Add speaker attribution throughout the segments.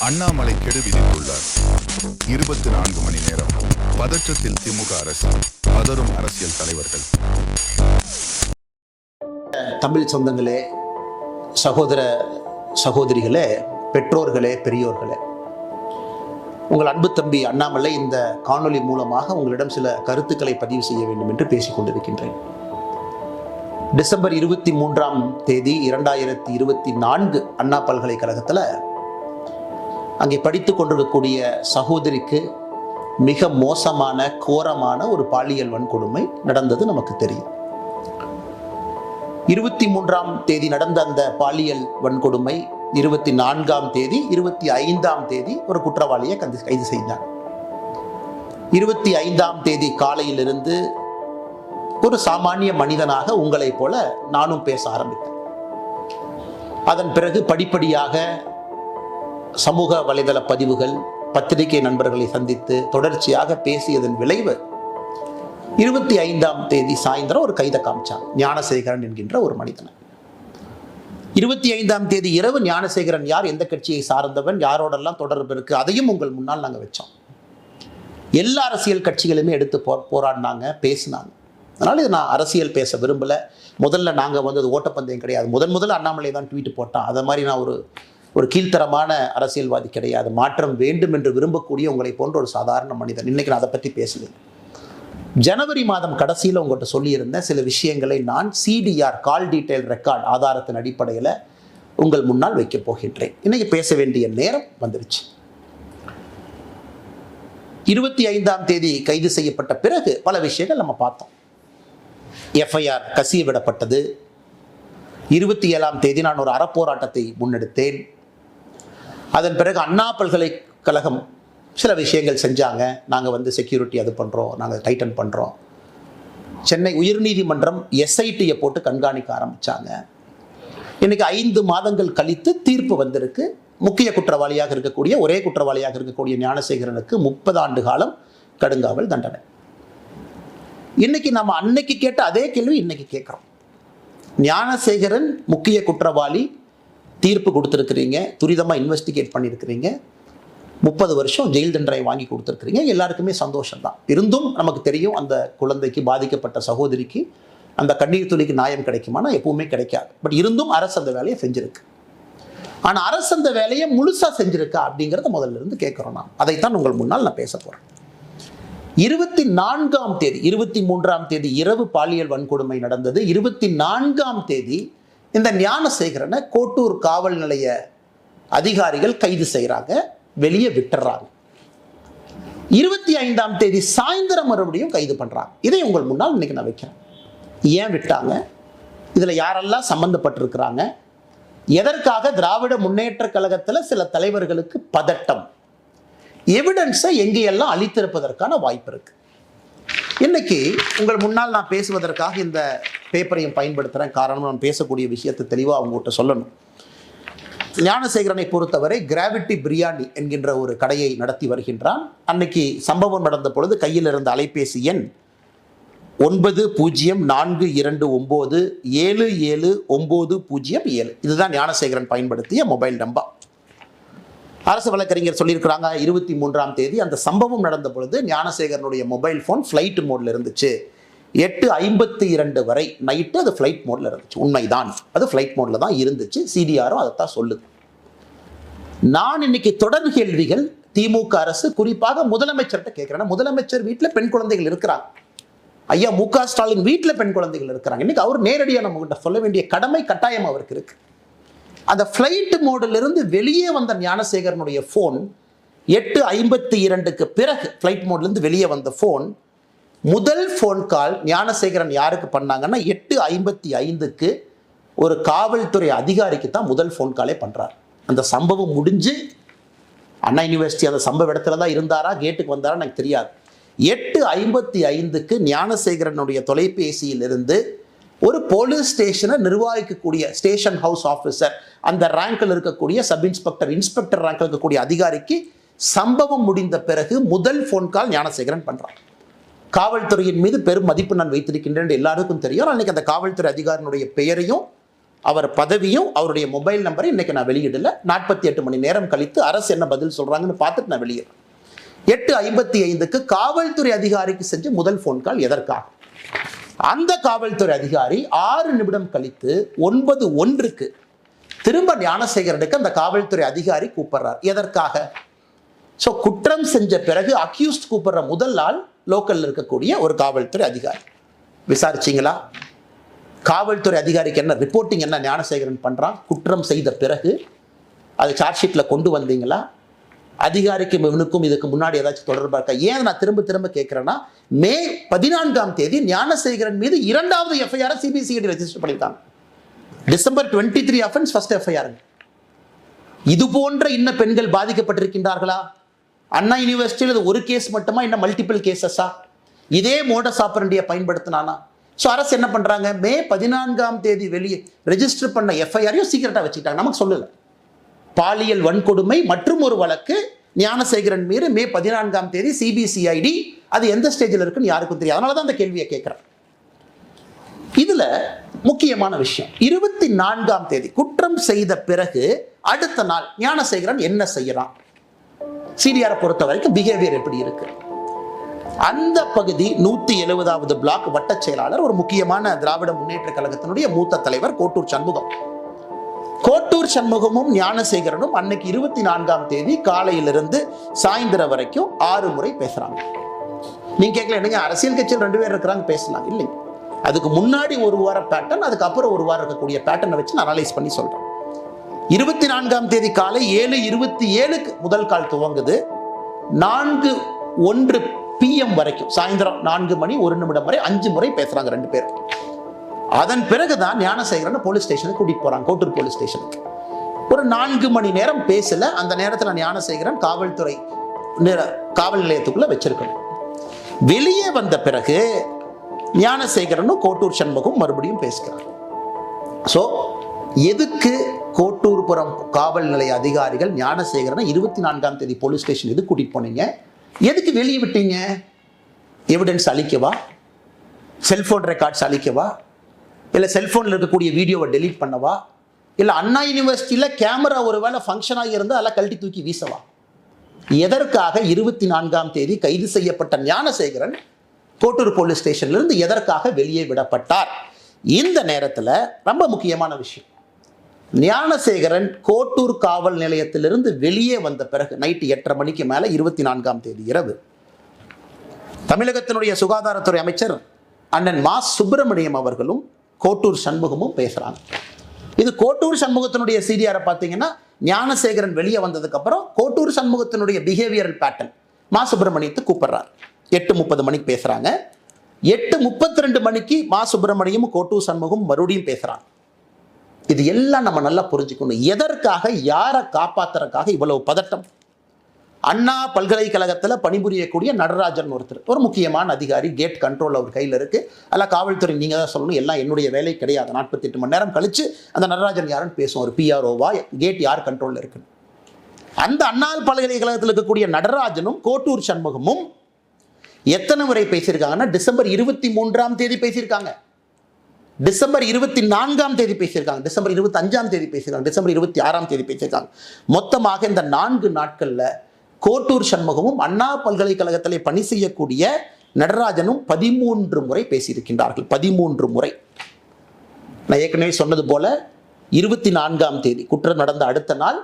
Speaker 1: அண்ணாமலை கெடு விதித்துள்ளார். 24 மணி நேரம் பதற்றத்தில் திமுக அரசு, பதறும் அரசியல் தலைவர்கள்.
Speaker 2: தமிழ் சொந்தங்களே, சகோதர சகோதரிகளே, பெற்றோர்களே, பெரியோர்களே, உங்கள் அன்பு தம்பி அண்ணாமலை இந்த காணொளி மூலமாக உங்களிடம் சில கருத்துக்களை பதிவு செய்ய வேண்டும் என்று பேசிக் கொண்டிருக்கின்றேன். டிசம்பர் 23ஆம் தேதி 2024 அண்ணா பல்கலைக்கழகத்தில் அங்கே படித்து கொண்டிருக்கக்கூடிய சகோதரிக்கு மிக மோசமான கோரமான ஒரு பாலியல் வன்கொடுமை நடந்தது நமக்கு தெரியும். 23ஆம் தேதி நடந்த அந்த பாலியல் வன்கொடுமை 24ஆம் தேதி 25ஆம் தேதி ஒரு குற்றவாளியை கைது செய்தார். 25ஆம் தேதி காலையிலிருந்து ஒரு சாமானிய மனிதனாக உங்களைப் போல நானும் பேச ஆரம்பித்தேன். அதன் பிறகு படிப்படியாக சமூக வலைதள பதிவுகள், பத்திரிகை நண்பர்களை சந்தித்து தொடர்ச்சியாக பேசியதன் விளைவு 25ஆம் தேதி சாயந்தரம் ஒரு கைதை காமிச்சான், ஞானசேகரன் என்கின்ற ஒரு மனிதனை. 25ஆம் தேதி இரவு ஞானசேகரன் யார், எந்த கட்சியை சார்ந்தவன், யாரோடெல்லாம் தொடர்பு இருக்கு, அதையும் உங்கள் முன்னால் நாங்கள் வச்சோம். எல்லா அரசியல் கட்சிகளுமே எடுத்து போராடினாங்க, பேசினாங்க. அதனால இது நான் அரசியல் பேச விரும்பல. முதல்ல நாங்கள் வந்தது ஓட்டப்பந்தயம் கிடையாது. முதல்ல அண்ணாமலை தான் ட்வீட் போட்டான். அதை மாதிரி நான் ஒரு கீழ்த்தரமான அரசியல்வாதி கிடையாது. மாற்றம் வேண்டும் என்று விரும்பக்கூடிய உங்களை போன்ற ஒரு சாதாரண மனிதன். இன்னைக்கு நான் அதை பற்றி பேசல. ஜனவரி மாதம் கடைசியில் உங்கள்கிட்ட சொல்லியிருந்த சில விஷயங்களை நான் CDR, கால் டீட்டெயில் ரெக்கார்ட் ஆதாரத்தின் அடிப்படையில் உங்கள் முன்னால் வைக்கப் போகின்றேன். இன்னைக்கு பேச வேண்டிய நேரம் வந்துருச்சு. 25ஆம் தேதி கைது செய்யப்பட்ட பிறகு பல விஷயங்கள் நம்ம பார்த்தோம். FIR கசிய விடப்பட்டது. 27ஆம் தேதி நான் ஒரு அறப்போராட்டத்தை முன்னெடுத்தேன். அதன் பிறகு அண்ணா பல்கலைக்கழகம் சில விஷயங்கள் செஞ்சாங்க. நாங்கள் செக்யூரிட்டி அது பண்ணுறோம், நாங்கள் டைட்டன் பண்ணுறோம். சென்னை உயர்நீதிமன்றம் SITயை போட்டு கண்காணிக்க ஆரம்பித்தாங்க. இன்னைக்கு 5 மாதங்கள் கழித்து தீர்ப்பு வந்திருக்கு. முக்கிய குற்றவாளியாக இருக்கக்கூடிய, ஒரே குற்றவாளியாக இருக்கக்கூடிய ஞானசேகரனுக்கு 30 ஆண்டு காலம் கடுங்காவல் தண்டனை. இன்னைக்கு நம்ம அன்னைக்கு கேட்ட அதே கேள்வி இன்னைக்கு கேட்குறோம். ஞானசேகரன் முக்கிய குற்றவாளி, தீர்ப்பு கொடுத்துருக்கிறீங்க, துரிதமாக இன்வெஸ்டிகேட் பண்ணியிருக்கிறீங்க, 30 வருஷம் ஜெயில் தண்டனை வாங்கி கொடுத்துருக்கிறீங்க, எல்லாருக்குமே சந்தோஷம்தான். இருந்தும் நமக்கு தெரியும் அந்த குழந்தைக்கு, பாதிக்கப்பட்ட சகோதரிக்கு அந்த கண்ணீர் துளிக்கு நியாயம் கிடைக்குமானா எப்பவுமே கிடைக்காது. பட் இருந்தும் அரசு அந்த வேலையை செஞ்சிருக்கு. ஆனால் அரசு அந்த வேலையை முழுசாக செஞ்சிருக்கா அப்படிங்கிறத முதல்ல இருந்து கேட்குறோம். நான் அதைத்தான் உங்கள் முன்னால் நான் பேச போகிறேன். 24ஆம் தேதி 23ஆம் தேதி இரவு பாலியல் வன்கொடுமை நடந்தது. 24ஆம் தேதி இந்த ஞானசேகரனை கோட்டூர் காவல் நிலைய அதிகாரிகள் கைது செய்கிறாங்க, வெளியே விட்டுறாங்க. 25ஆம் தேதி சாயந்தரம் மறுபடியும் கைது பண்ணுறாங்க. இதை உங்கள் முன்னால் இன்னைக்கு நான் வைக்கிறேன். ஏன் விட்டாங்க, இதில் யாரெல்லாம் சம்பந்தப்பட்டிருக்கிறாங்க, எதற்காக திராவிட முன்னேற்ற கழகத்தில் சில தலைவர்களுக்கு பதட்டம், எவிடன்ஸை எங்கேயெல்லாம் அளித்திருப்பதற்கான வாய்ப்பு இருக்கு. இன்னைக்கு உங்கள் முன்னால் நான் பேசுவதற்காக இந்த பேப்பரையும் பயன்படுத்துகிறேன். காரணம், நான் பேசக்கூடிய விஷயத்தை தெளிவாக அவங்ககிட்ட சொல்லணும். ஞானசேகரனை பொறுத்தவரை கிராவிட்டி பிரியாணி என்கின்ற ஒரு கடையை நடத்தி வருகின்றான். அன்னைக்கு சம்பவம் நடந்த பொழுது கையில் இருந்த அலைபேசி எண் 9042977907. இதுதான் ஞானசேகரன் பயன்படுத்திய மொபைல் நம்பர். அரசு வழக்கறிஞர் சொல்லியிருக்கிறாங்க 23ஆம் தேதி அந்த சம்பவம் நடந்த பொழுது ஞானசேகரனுடைய மொபைல் ஃபோன் ஃப்ளைட் மோடில் இருந்துச்சு. 8:52 வரை நைட்டு அது ஃப்ளைட் மோடில் இருந்துச்சு. உண்மைதான், அது ஃப்ளைட் மோடில் தான் இருந்துச்சு. CDRம் அதைத்தான் சொல்லுது. நான் இன்னைக்கு தொடர் கேள்விகள் திமுக அரசு, குறிப்பாக முதலமைச்சர்கிட்ட கேட்குறேன். முதலமைச்சர் வீட்டில் பெண் குழந்தைகள் இருக்கிறாங்க. ஐயா MK ஸ்டாலின் வீட்டில் பெண் குழந்தைகள் இருக்கிறாங்க. இன்னைக்கு அவர் நேரடியாக நம்ம கிட்ட சொல்ல வேண்டிய கடமை, கட்டாயம் அவருக்கு இருக்கு. அந்த ஃப்ளைட் மோடிலிருந்து வெளியே வந்த ஞானசேகரனுடைய ஃபோன் 8:52க்கு பிறகு ஃப்ளைட் மோட்லேருந்து வெளியே வந்த ஃபோன், முதல் ஃபோன் கால் ஞானசேகரன் யாருக்கு பண்ணாங்கன்னா 8:55க்கு ஒரு காவல்துறை அதிகாரிக்கு தான் முதல் ஃபோன் காலே பண்ணுறார். அந்த சம்பவம் முடிஞ்சு அண்ணா யூனிவர்சிட்டி அந்த சம்பவ இடத்துல தான் இருந்தாரா, கேட்டுக்கு வந்தாரா எனக்கு தெரியாது. 8:55க்கு ஞானசேகரனுடைய தொலைபேசியில் இருந்து ஒரு போலீஸ் ஸ்டேஷனை நிர்வகிக்கக்கூடிய ஸ்டேஷன் ஹவுஸ் ஆஃபீஸர், அந்த ரேங்கில் இருக்கக்கூடிய சப் இன்ஸ்பெக்டர், இன்ஸ்பெக்டர் ரேங்கில் இருக்கக்கூடிய அதிகாரிக்கு சம்பவம் முடிந்த பிறகு முதல் ஃபோன் கால் ஞானசேகரன் பண்ணுறான். காவல்துறையின் மீது பெரும் மதிப்பு நான் வைத்திருக்கின்றேன் எல்லாருக்கும் தெரியும். அன்னைக்கு அந்த காவல்துறை அதிகாரினுடைய பெயரையும் அவர் பதவியும் அவருடைய மொபைல் நம்பரை இன்னைக்கு நான் வெளியிடல. 48 மணி நேரம் கழித்து அரசு என்ன பதில் சொல்றாங்கன்னு பார்த்துட்டு நான் வெளியிடுறேன். 8:55க்கு காவல்துறை அதிகாரிக்கு செஞ்ச முதல் போன் கால் எதற்காக? அந்த காவல்துறை அதிகாரி 6 நிமிடம் கழித்து 9:01க்கு திரும்ப ஞானசேகரனுக்கு அந்த காவல்துறை அதிகாரி கூப்பிடுறார். எதற்காக? ஸோ குற்றம் செஞ்ச பிறகு அக்யூஸ்ட் கூப்பிடுற முதல் ஆள் லோக்கல்ல இருக்கக்கூடிய ஒரு காவல்துறை அதிகாரி. விசாரிச்சிங்களா? காவல்துறை அதிகாரிக்கு என்ன ரிப்போர்ட்டிங் என்ன ஞானசேகரன் பண்றான்? குற்றம் செய்த பிறகு அது சார்ஜ் ஷீட்ல கொண்டு வந்தீங்களா? அதிகாரிக்கும் இவனுக்கும் இதுக்கு முன்னாடி ஏதாச்சும் தொடர்பா இருக்கா? ஏன் நான் திரும்ப திரும்ப கேட்கிறேன்னா, மே 14ஆம் தேதி ஞானசேகரன் மீது 2வது எஃப்ஐஆர் சிபிசிஐடி ரெஜிஸ்டர் பண்ணியிருக்காங்க. December 23 offence, first FIR. இது போன்ற இன்னும் பெண்கள் பாதிக்கப்பட்டிருக்கின்றார்களா? அண்ணா யூனிவர்சிட்டியில் ஒரு கேஸ் மட்டுமா, இன்னும் மல்டிபிள் கேசஸா? இதே மோடஸ் ஆபரண்டியை பயன்படுத்தினானா? ஸோ அரசு என்ன பண்றாங்க, மே 14ஆம் தேதி வெளியே ரெஜிஸ்டர் பண்ண எஃப்ஐஆரையும் சீக்கிரட்டா வச்சுக்கிட்டாங்க. நமக்கு சொல்லல. பாலியல் வன்கொடுமை மற்றும் ஒரு வழக்கு ஞானசேகரன் மீது மே 14ஆம் தேதி சிபிசிஐடி, அது எந்த ஸ்டேஜில் இருக்குன்னு யாருக்கும் தெரியாது. அதனால தான் அந்த கேள்வியை கேட்கிறேன். இதுல முக்கியமான விஷயம், 24ஆம் தேதி குற்றம் செய்த பிறகு அடுத்த நாள் ஞானசேகரன் என்ன செய்யறான்? சிடிஆரை பொறுத்த வரைக்கும் பிஹேவியர் எப்படி இருக்கு? அந்த பகுதி 170வது பிளாக் வட்ட செயலாளர், ஒரு முக்கியமான திராவிட முன்னேற்ற கழகத்தினுடைய மூத்த தலைவர் கோட்டூர் சண்முகம். கோட்டூர் சண்முகமும் ஞானசேகரனும் அன்னைக்கு 24ஆம் தேதி காலையிலிருந்து சாயந்தரம் வரைக்கும் 6 முறை பேசுறாங்க. நீங்க கேட்கல, என்னங்க அரசியல் கட்சியில் 2 பேர் இருக்கிறாங்க பேசலாம் இல்லை. அதுக்கு முன்னாடி ஒரு வார பேட்டர்ன், அதுக்கப்புறம் ஒரு வாரம் இருக்கக்கூடிய பேட்டர்னை வச்சு நான் அனலைஸ் பண்ணி சொல்றேன். 24ஆம் தேதி காலை 7:27க்கு முதல் கால் துவங்குது. 4:01 PM வரைக்கும், சாயந்தரம் 4 மணி 1 நிமிடம் வரை 5 முறை பேசுறாங்க 2 பேர். அதன் பிறகுதான் ஞானசேகரன் போலீஸ் ஸ்டேஷனுக்கு கூட்டிட்டு போறாங்க, கோட்டூர் போலீஸ் ஸ்டேஷனுக்கு. ஒரு 4 மணி நேரம் பேசல. அந்த நேரத்தில் ஞானசேகரன் காவல்துறை காவல் நிலையத்துக்குள்ள வச்சிருக்கணும். வெளியே வந்த பிறகு ஞானசேகரனும் கோட்டூர் சண்முகம் மறுபடியும் பேசுகிறார். ஸோ எதுக்கு கோட்டூர்புரம் காவல் நிலைய அதிகாரிகள் ஞானசேகரனை 24ஆம் தேதி போலீஸ் ஸ்டேஷன் எதுக்கு கூட்டிட்டு போனீங்க? எதுக்கு வெளியே விட்டீங்க? எவிடன்ஸ் அழிக்கவா? செல்போன் ரெக்கார்ட்ஸ் அழிக்கவா? இல்லை செல்போனில் இருக்கக்கூடிய வீடியோவை டெலீட் பண்ணவா? இல்லை அண்ணா யூனிவர்சிட்டியில் கேமரா ஒருவேளை ஃபங்க்ஷன் ஆகியிருந்தால் அதெல்லாம் கழட்டி தூக்கி வீசவா? எதற்காக 24ஆம் தேதி கைது செய்யப்பட்ட ஞானசேகரன் கோட்டூர் போலீஸ் ஸ்டேஷன்லேருந்து எதற்காக வெளியே விடப்பட்டார்? இந்த நேரத்தில் ரொம்ப முக்கியமான விஷயம், ஞானசேகரன் கோட்டூர் காவல் நிலையத்திலிருந்து வெளியே வந்த பிறகு நைட்டு 8:30 மணிக்கு மேலே 24ஆம் தேதி இரவு தமிழகத்தினுடைய சுகாதாரத்துறை அமைச்சர் அண்ணன் மா சுப்பிரமணியம் அவர்களும் கோட்டூர் சண்முகமும் பேசுறாங்க. இது கோட்டூர் சண்முகத்தினுடைய சிடிஆரை பார்த்தீங்கன்னா, ஞானசேகரன் வெளியே வந்ததுக்கு அப்புறம் கோட்டூர் சண்முகத்தினுடைய பிஹேவியரல் பேட்டர்ன் மா சுப்பிரமணியத்தை கூப்பிடுறார். 8:30 மணிக்கு பேசுறாங்க. 8:32 மணிக்கு மா சுப்பிரமணியமும் கோட்டூர் சண்முகம் மறுபடியும் பேசுறாங்க. இது எல்லாம் நம்ம நல்லா புரிஞ்சுக்கணும். எதற்காக, யாரை காப்பாத்துறதுக்காக இவ்வளவு பதட்டம்? அண்ணா பல்கலைக்கழகத்தில் பணிபுரியக்கூடிய நடராஜன் ஒருத்தர், ஒரு முக்கியமான அதிகாரி, கேட் கண்ட்ரோல் அவர் கையில் இருக்கு. அதெல்லாம் காவல்துறை நீங்க தான் சொல்லணும், எல்லாம் என்னுடைய வேலை கிடையாது. 48 மணி நேரம் கழிச்சு அந்த நடராஜன் யாருன்னு பேசுவோம். ஒரு PROவா, கேட் யார் கண்ட்ரோல்ல இருக்கு? அந்த அண்ணா பல்கலைக்கழகத்தில் இருக்கக்கூடிய நடராஜனும் கோட்டூர் சண்முகமும் எத்தனை முறை பேசியிருக்காங்கன்னா, டிசம்பர் 23ஆம் தேதி பேசியிருக்காங்க, டிசம்பர் 24ஆம் தேதி பேசியிருக்காங்க, டிசம்பர் 25ஆம் தேதி பேசியிருக்காங்க, டிசம்பர் 26ஆம் தேதி பேசியிருக்காங்க. மொத்தமாக இந்த 4 நாட்கள்ல கோட்டூர் சண்முகமும் அண்ணா பல்கலைக்கழகத்திலே பணி செய்யக்கூடிய நடராஜனும் 13 முறை பேசியிருக்கின்றார்கள். 13 முறை. நான் ஏற்கனவே சொன்னது போல 24ஆம் தேதி குற்றம் நடந்த அடுத்த நாள்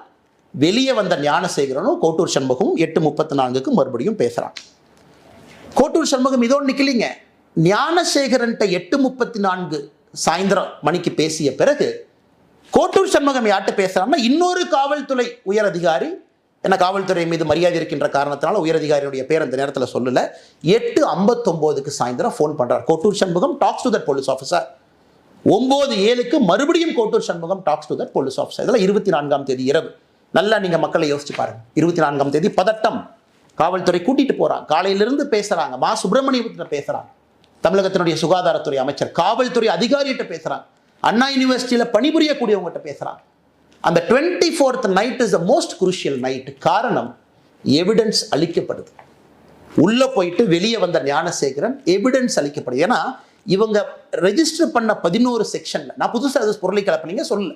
Speaker 2: வெளியே வந்த ஞானசேகரனும் கோட்டூர் சண்முகமும் 8:34க்கு மறுபடியும் பேசுறாங்க. கோட்டூர் சண்முகம் இதோடு நிக்கலிங்க. ஞானசேகரன் 8:34 சாயந்தரம் மணிக்கு பேசிய பிறகு கோட்டூர் சண்முகம் யார்கிட்ட பேசுறாங்கன்னா, இன்னொரு காவல்துறை உயர் அதிகாரி, என்ன காவல்துறை மீது மரியாதை இருக்கின்ற காரணத்தினால உயர் அதிகாரியுடைய பேர் அந்த நேரத்தில் சொல்லல, 8:59க்கு சாயந்தரம் ஃபோன் பண்றார் Kottur Shanmugam, talks to that police officer. 9:07க்கு மறுபடியும் Kottur Shanmugam talks to that police officer. இதெல்லாம் 24ஆம் தேதி இரவு. நல்லா நீங்க மக்களை யோசிச்சு பாருங்க. 24ஆம் தேதி பதட்டம், காவல்துறை கூட்டிட்டு போறாங்க, காலையிலிருந்து பேசுறாங்க, மா சுப்பிரமணியத்திட்ட பேசுறாங்க, தமிழகத்தினுடைய சுகாதாரத்துறை அமைச்சர் காவல்துறை அதிகாரிகிட்ட பேசுறாங்க, அண்ணா யூனிவர்சிட்டியில் பணிபுரியக்கூடியவங்ககிட்ட பேசுறாங்க. அந்த 24th night is the most crucial night. காரணம், எவிடன்ஸ் அளிக்கப்படுது. உள்ள போயிட்டு வெளியே வந்த ஞானசேகரன் எவிடன்ஸ் அளிக்கப்படுது. ஏன்னா இவங்க ரெஜிஸ்டர் பண்ண 11 செக்ஷன்ல, நான் புதுசாக அது பொருளை கலப்பினீங்க சொல்லல,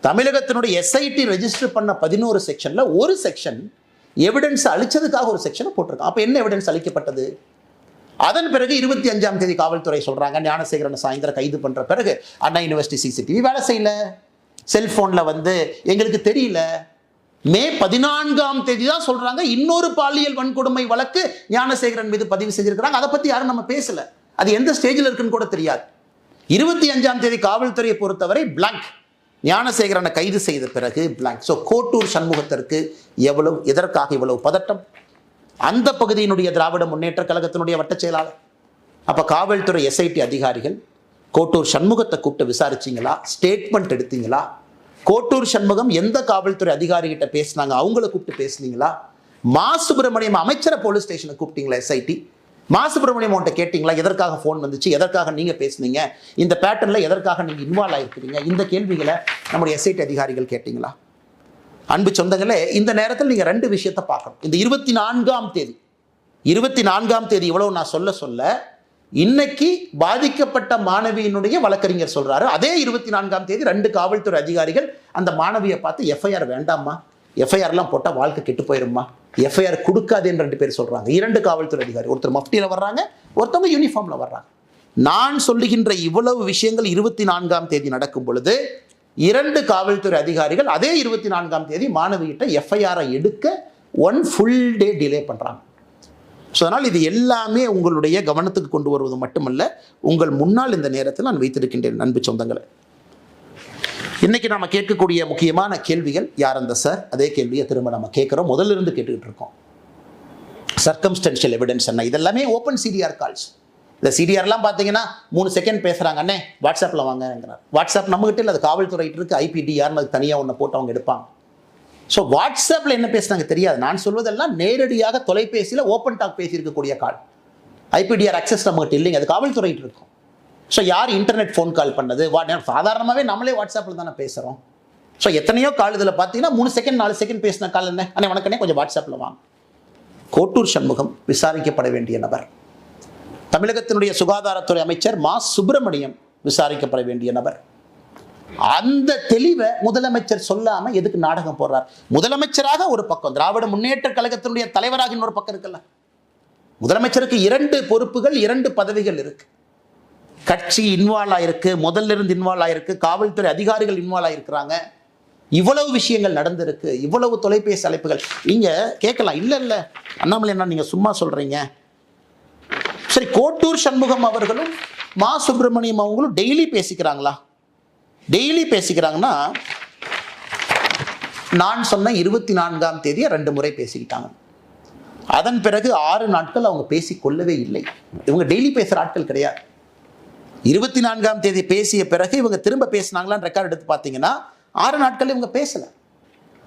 Speaker 2: தமிழகத்தினுடைய எஸ்ஐடி ரெஜிஸ்டர் பண்ண 11 செக்ஷன்ல ஒரு செக்ஷன் எவிடன்ஸ் அளிச்சதுக்காக ஒரு செக்ஷனை போட்டிருக்கான். அப்ப என்ன எவிடன்ஸ் அளிக்கப்பட்டது? அதன் பிறகு 25ஆம் தேதி காவல்துறை சொல்றாங்க ஞானசேகரன் சாயந்தரம் கைது பண்ற பிறகு அண்ணா யூனிவர்சிட்டி சிசிடிவி வேலை செய்யல, செல்போன்ல எங்களுக்கு தெரியல. மே 14ஆம் தேதி தான் சொல்றாங்க இன்னொரு பாலியல் வன்கொடுமை வழக்கு ஞானசேகரன் மீது பதிவு செஞ்சிருக்கிறாங்க. அதை பத்தி யாரும் நம்ம பேசல, அது எந்த ஸ்டேஜில் இருக்குன்னு கூட தெரியாது. 25ஆம் தேதி காவல்துறையை பொறுத்தவரை பிளாங்க். ஞானசேகரனை கைது செய்த பிறகு பிளாங்க். ஸோ கோட்டூர் சண்முகத்திற்கு எதற்காக இவ்வளவு பதட்டம்? அந்த பகுதியினுடைய திராவிட முன்னேற்ற கழகத்தினுடைய வட்ட செயலாளர். அப்ப காவல்துறை எஸ்ஐடி அதிகாரிகள் கோட்டூர் சண்முகத்தை கூப்பிட்டு விசாரிச்சிங்களா? ஸ்டேட்மெண்ட் எடுத்தீங்களா? கோட்டூர் சண்முகம் எந்த காவல்துறை அதிகாரிகிட்ட பேசினாங்க அவங்கள கூப்பிட்டு பேசுனீங்களா? மா சுப்பிரமணியம் அமைச்சரை போலீஸ் ஸ்டேஷனை கூப்பிட்டீங்களா? எஸ்ஐடி மா சுப்பிரமணியம் அவன்கிட்ட கேட்டீங்களா? எதற்காக ஃபோன் வந்துச்சு, எதற்காக நீங்க பேசுனீங்க, இந்த பேட்டர்ல எதற்காக நீங்க இன்வால்வ் ஆயிருக்கிறீங்க? இந்த கேள்விகளை நம்முடைய எஸ்ஐடி அதிகாரிகள் கேட்டீங்களா? அன்பு சொந்தங்களே, இந்த நேரத்தில் நீங்க ரெண்டு விஷயத்தை பார்க்கணும். இந்த 24ஆம் தேதி இவ்வளவு நான் சொல்ல இன்னைக்கு பாதிக்கப்பட்ட மாணவியினுடைய வழக்கறிஞர் சொல்றாரு, அதே 24ஆம் தேதி 2 காவல்துறை அதிகாரிகள் அந்த மாணவியை பார்த்து எஃப்ஐஆர் வேண்டாமா, எஃப்ஐஆர்லாம் போட்டால் வாழ்க்கை கெட்டு போயிருமா, எஃப்ஐஆர் கொடுக்காதேன்னு 2 பேர் சொல்றாங்க. 2 காவல்துறை அதிகாரி, ஒருத்தர் மஃப்டியில் வர்றாங்க, ஒருத்தவங்க யூனிஃபார்ம்ல வர்றாங்க. நான் சொல்லுகின்ற இவ்வளவு விஷயங்கள் 24ஆம் தேதி நடக்கும் பொழுது 2 காவல்துறை அதிகாரிகள் அதே 24ஆம் தேதி மாணவிகிட்ட எஃப்ஐஆரை எடுக்க 1 ஃபுல் டே டிலே பண்றாங்க. ஸோ அதனால் இது எல்லாமே உங்களுடைய கவனத்துக்கு கொண்டு வருவது மட்டுமல்ல, உங்கள் முன்னால் இந்த நேரத்தில் நான் வைத்திருக்கின்றேன். அன்பு சொந்தங்களை, இன்னைக்கு நாம கேட்கக்கூடிய முக்கியமான கேள்விகள், யார் அந்த சார்? அதே கேள்வியை திரும்ப நம்ம கேட்கிறோம், முதல்ல இருந்து கேட்டுக்கிட்டு இருக்கோம். சர்க்கம்ஸ்டன்ஷியல் எவிடன்ஸ் என்ன? இதெல்லாமே ஓப்பன் சிடிஆர் கால்ஸ். இந்த சிடிஆர்லாம் பார்த்தீங்கன்னா 3 செகண்ட் பேசுறாங்க, அண்ணே வாட்ஸ்அப்பில் வாங்கிறார். வாட்ஸ்அப் நம்மகிட்ட இல்லை, அது காவல்துறையிட்டு இருக்கு. ஐபிடிஆர்னு அது தனியாக ஒன்று போட்டு அவங்க எடுப்பாங்க. ஸோ வாட்ஸ்அப்பில் என்ன பேசுனாங்க தெரியாது. நான் சொல்வதெல்லாம் நேரடியாக தொலைபேசியில் ஓப்பன் டாக் பேசியிருக்கக்கூடிய கால். ஐபிடிஆர் அக்சஸ் நம்மகிட்ட இல்லைங்க, அது காவல்துறையிட்டு இருக்கும். ஸோ யார் இன்டர்நெட் ஃபோன் கால் பண்ணது? சாதாரணமாகவே நம்மளே வாட்ஸ்அப்பில் தானே பேசுகிறோம். ஸோ எத்தனையோ கால் இதில் பார்த்தீங்கன்னா 3 செகண்ட் 4 செகண்ட் பேசின கால் என்ன, அண்ணே வணக்கண்ணே கொஞ்சம் வாட்ஸ்அப்பில் வாங்க. கோட்டூர் சண்முகம் விசாரிக்கப்பட வேண்டிய நபர். தமிழகத்தினுடைய சுகாதாரத்துறை அமைச்சர் மா சுப்பிரமணியம் விசாரிக்கப்பட வேண்டிய நபர். அந்த தெளிவை முதலமைச்சர் சொல்லாம எதுக்கு நாடகம் போடுறார்? முதலமைச்சராக ஒரு பக்கம், திராவிட முன்னேற்ற கழகத்தினுடைய தலைவராக இன்னொரு பக்கம் இருக்குல்ல. முதலமைச்சருக்கு 2 பொறுப்புகள், 2 பதவிகள் இருக்கு. கட்சி இன்வால்வ் ஆயிருக்கு, முதல்ல இருந்து இன்வால்வ் ஆயிருக்கு, காவல்துறை அதிகாரிகள் இன்வால்வ் ஆயிருக்கிறாங்க. இவ்வளவு விஷயங்கள் நடந்திருக்கு, இவ்வளவு தொலைபேசி அழைப்புகள். நீங்க கேட்கலாம், இல்ல அண்ணாமலை என்ன நீங்க சும்மா சொல்றீங்க? சரி, கோட்டூர் சண்முகம் அவர்களும் மா சுப்பிரமணியம் அவங்களும் டெய்லி பேசிக்கிறாங்களா? டெய்லி பேசிக்கிறாங்கன்னா, நான் சொன்ன 24ஆம் தேதியை 2 முறை பேசிக்கிட்டாங்க. அதன் பிறகு 6 நாட்கள் அவங்க பேசிக்கொள்ளவே இல்லை. இவங்க டெய்லி பேசுகிற ஆட்கள் கிடையாது. 24ஆம் தேதி பேசிய பிறகு இவங்க திரும்ப பேசினாங்களான்னு ரெக்கார்ட் எடுத்து பார்த்தீங்கன்னா 6 நாட்கள் இவங்க பேசலை.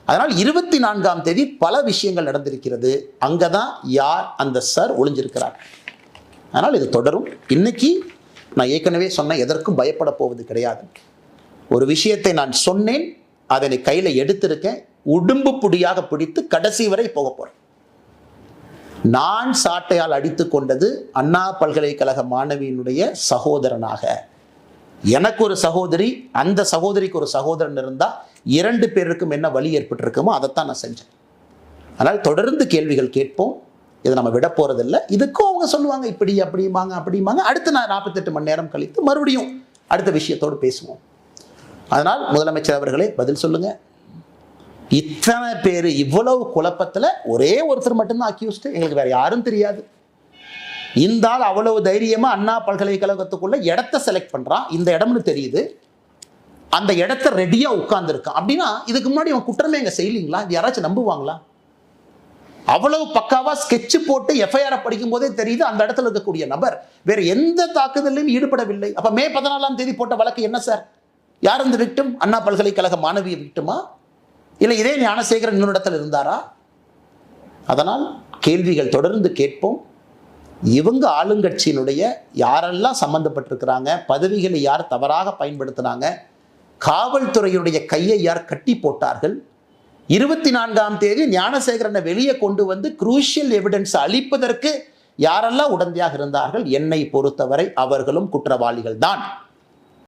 Speaker 2: அதனால் 24ஆம் தேதி பல விஷயங்கள் நடந்திருக்கிறது. அங்கே தான் யார் அந்த சார் ஒளிஞ்சிருக்கிறார். அதனால் இது தொடரும். இன்னைக்கு நான் ஏற்கனவே சொன்ன எதற்கும் பயப்பட போவது கிடையாது. ஒரு விஷயத்தை நான் சொன்னேன், அதனை கையில் எடுத்திருக்கேன், உடும்பு புடியாக பிடித்து கடைசி வரை போக போறேன். நான் சாட்டையால் அடித்து கொண்டது அண்ணா பல்கலைக்கழக மாணவியினுடைய சகோதரனாக. எனக்கு ஒரு சகோதரி, அந்த சகோதரிக்கு ஒரு சகோதரன் இருந்தால் 2 பேருக்கும் என்ன வழி ஏற்பட்டிருக்குமோ அதைத்தான் நான் செஞ்சேன். அதனால் தொடர்ந்து கேள்விகள் கேட்போம். இதை நம்ம விட போறதில்லை. இதுக்கும் அவங்க சொல்லுவாங்க இப்படி அப்படிம்பாங்க. அடுத்து நான் 48 மணி நேரம் கழித்து மறுபடியும் அடுத்த விஷயத்தோடு பேசுவோம். அதனால் முதலமைச்சர் அவர்களே பதில் சொல்லுங்க. இத்தனை பேர் இவ்வளவு குழப்பத்தில் ஒரே ஒருத்தர் மட்டும்தான் அக்யூஸ்ட், எங்களுக்கு வேற யாரும் தெரியாது. இந்த ஆள் அவ்வளவு தைரியமா அண்ணா பல்கலைக்கழகத்துக்குள்ள இடத்த செலக்ட் பண்றான், இந்த இடம்னு தெரியுது, அந்த இடத்த ரெடியா உட்கார்ந்து இருக்கான். அப்படின்னா இதுக்கு முன்னாடி அவன் குற்றமே எங்க செய்யலீங்களா? யாராச்சும் நம்புவாங்களா? அவ்வளவு பக்காவா ஸ்கெட்ச் போட்டு எஃப்ஐஆர் படிக்கும் போதே தெரியுது அந்த இடத்துல இருக்கக்கூடிய நபர் வேற எந்த தாக்குதலையும் ஈடுபடவில்லை. அப்ப மே 14ஆம் தேதி போட்ட வழக்கு என்ன சார்? யார் இந்த விக்டிம்? அண்ணா பல்கலைக்கழக மாணவிய விக்டிமா, இல்லை இதே ஞானசேகரன் இன்னொரு இடத்துல இருந்தாரா? அதனால் கேள்விகள் தொடர்ந்து கேட்போம். இவங்க ஆளுங்கட்சியினுடைய யாரெல்லாம் சம்பந்தப்பட்டிருக்கிறாங்க, பதவிகளை யார் தவறாக பயன்படுத்தினாங்க, காவல்துறையுடைய கையை யார் கட்டி போட்டார்கள், 24ஆம் தேதி ஞானசேகரனை வெளியே கொண்டு வந்து குரூஷியல் எவிடன்ஸ் அளிப்பதற்கு யாரெல்லாம் உடந்தையாக இருந்தார்கள், என்னை பொறுத்தவரை அவர்களும் குற்றவாளிகள் தான்.